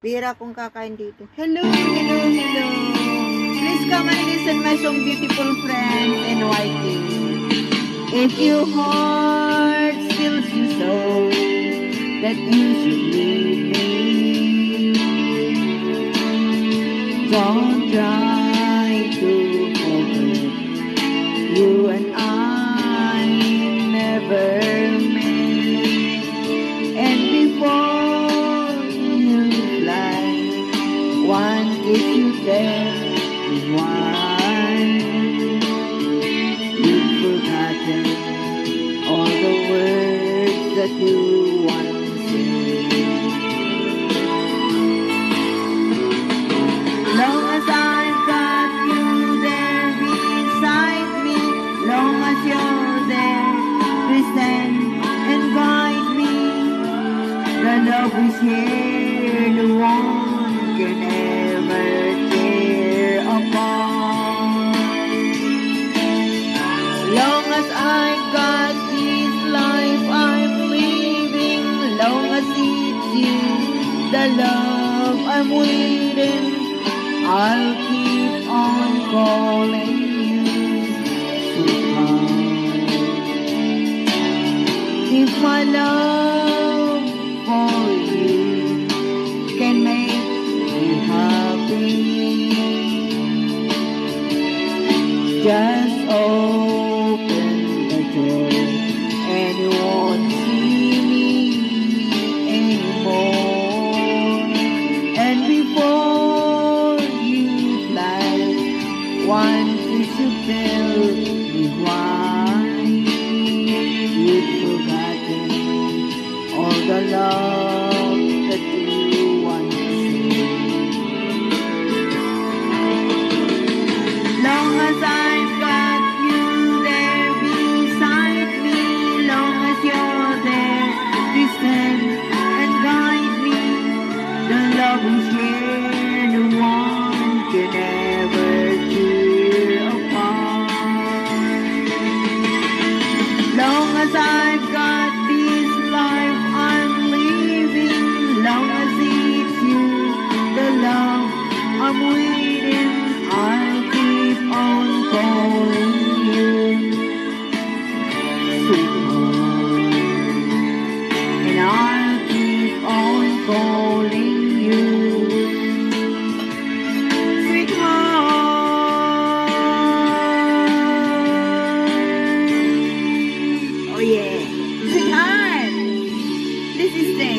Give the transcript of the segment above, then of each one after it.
Bira kong kakain dito. Hello, hello, hello. Please come and listen my song, beautiful friends and YK. If your heart feels you so that you should leave me, don't try to forget. You and I never met, and before you fly, one kiss you tell me why you've forgotten all the words that you once said. Long as I've got you there beside me, long as you're there to stand and guide me, the love we share, no one can ever tear apart. Long as I've got this life I'm living, long as it's you, the love I'm waiting, I'll keep on calling you sweetheart. If my love for you can make you happy, just open the door and you won't see me anymore. And before you fly, one kiss you tell me why you've forgotten all the love that you once said. Long as I've got you there beside me, long as you're there to stand and guide me, the love we share, no one can ever tear apart. Long as I've got this life I'm living, long as it's you, the love I'm waiting, I'll keep on calling you sweetheart, and I'll keep on calling you sweetheart. Oh yeah, sweetheart, this is thing.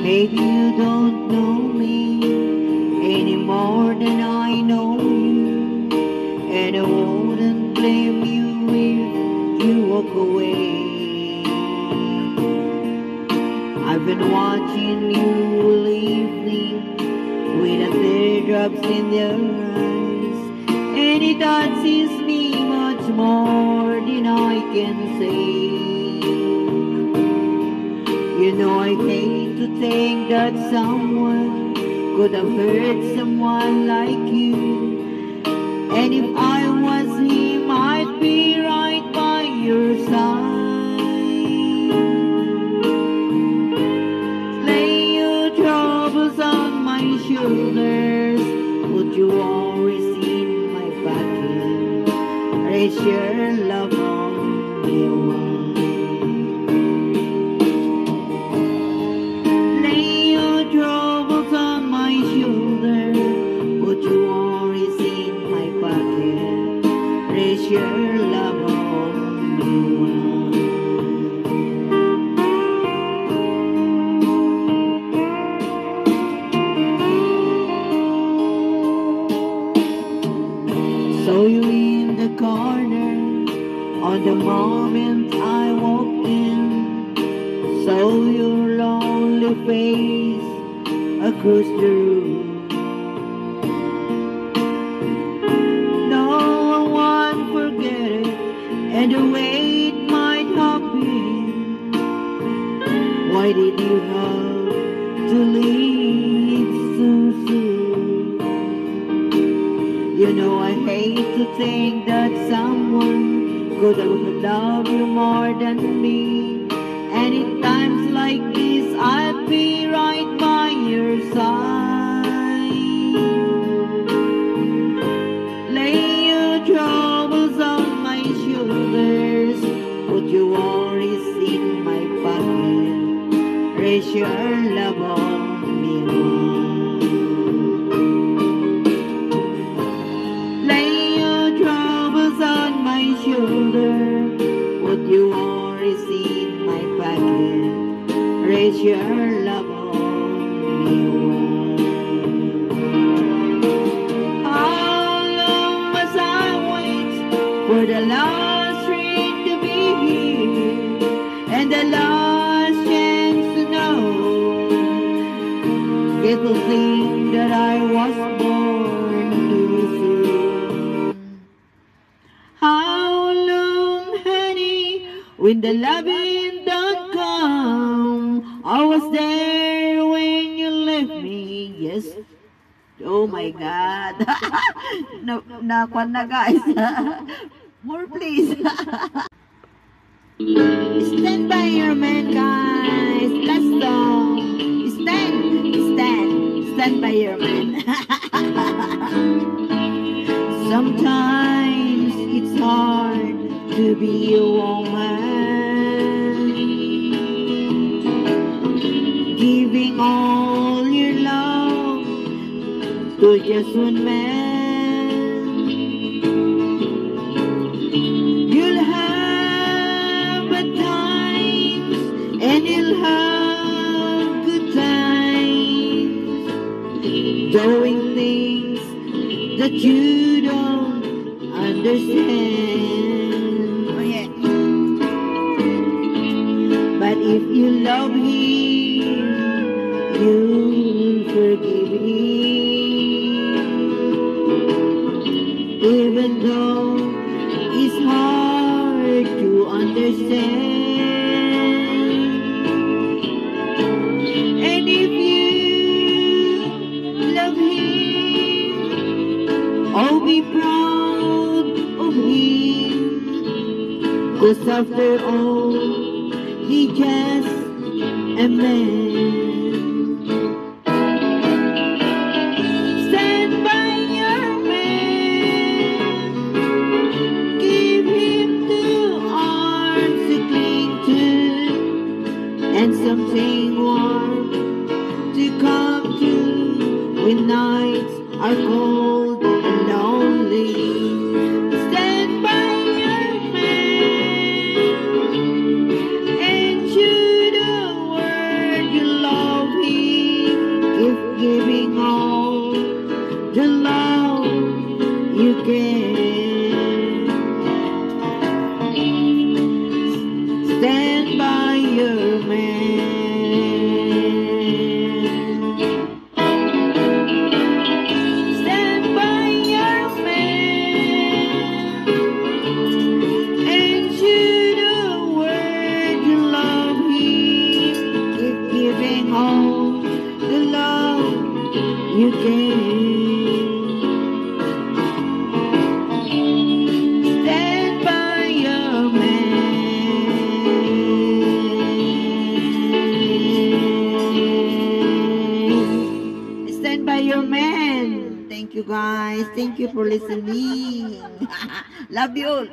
Maybe you don't know me any more than I know you, and I wouldn't blame you if you walk away. I've been watching you all evening with the teardrops in your eyes, and it touches me much more than I can say. You know I hate to think that someone could have hurt someone like you, and if I was him, I'd be right by your side. Lay your troubles on my shoulders, put your worries in my pocket, raise your love on me one. Your love on me one. Saw you in the corner on the moment I walked in, saw your lonely face across the room. And the way it might have been Why did you have to leave so soon? You know I hate to think that someone could have loved you more than me. And in times like this, I'll be right by your side. Lay your troubles on my shoulders, put your worries in my pocket, raise your love on me more. Lay your troubles on my shoulder, put your worries in my pocket, raise your love on me more. How long must I wait for the last train to be here and the last chance to know? Get to think that I was born too soon. How long, honey, when the loving don't come? I was there when you left me. Yes. Oh my God. Nakwan na guys. More please. Stand by your man, guys. Last song. Stand by your man. Sometimes it's hard to be a woman, giving all your love to just one man. You'll have bad times and you'll have good times, doing things that you don't understand. Oh, yeah. But if you love him, you'll forgive him, even though it's hard to understand. And if you love him, oh, be proud of him, 'cause after all, he just a man. Stand by your man, give him 2 arms to cling to, and something warm to come to when nights are cold and lonely. Stand by your man and show the world you love him, if giving all the love you can. Stand by your man. Stand by your man and show the world you love him, if giving all the love you can. Stand by your man. Stand by your man. Thank you guys. Thank you for listening. Love you all.